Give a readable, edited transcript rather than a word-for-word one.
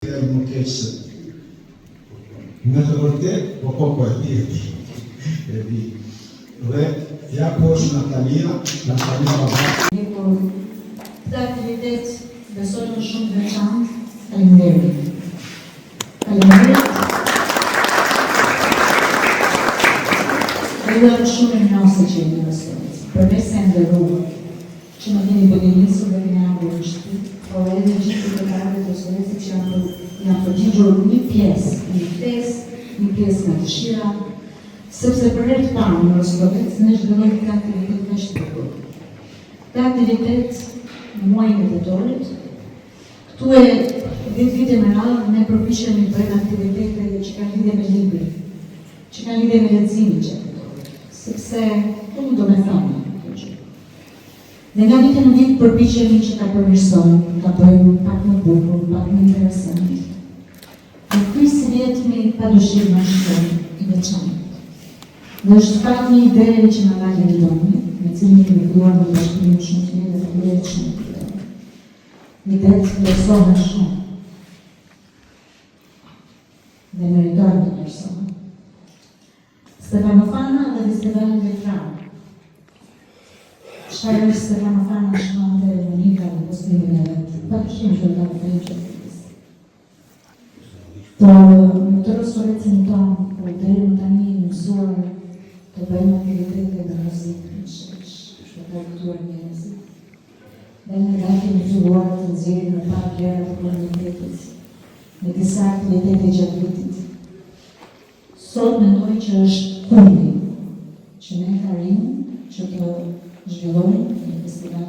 Më keqë në të vërtet, po e di. Dhe ja po është Natalia Baba. Këtë aktivitet besoj më shumë të veçantë. Faleminderit. Ju jam shumë rinjose që jeni në Slovec. Përveç se ndërruar, që më keni bëgjenisur dhe keni ardhur në shtëpi, por edhe gjithë kryetarët e Slovecit që janë përgjigjur një pjesë nga dëshira, sepse për herë të parë në Slovec ne zhvillojmë këtë aktivitet me shpërthyer. Këtë aktivitet në muajin e tetorit, këtu e 10 vite me radhë ne përpiqemi të bëjmë aktivitete që kanë lidhje me librin, që kanë lidhje me leximin që sepse unë do me thamë. Dhe nga vite në vit përpiqemi që ta përmirësojmë, ta bëjmë pak më bukur, pak më interesant. Në ky si vjetmi padyshim është i veçantë. Dhe është pak një ide që na dali në domi, me cilin kemi filluar në bashkëpunim shumë të mirë dhe falenderoj shumë për të. Idet vlerësohen shumë. Dhe meritojnë të vlerësohen. Stefano Fana dhe Festivalin Vetrar. Shfarë është Stefano Fana shkonte Monika në postimin e vetë. Padyshim që do të bëjmë që të fisë. Por në të Slovecin tonë, por deri më tani mësuar të bëjmë aktivitete dhe muzikë në shesh, që të kulturë njerëzit. Dhe në nga kemi filluar të nxjerrim në pak gjëra të komunitetit, me disa aktivitete gjatë vitit. Sot mendoj që është fundi që ne arrim që të zhvillojmë një festival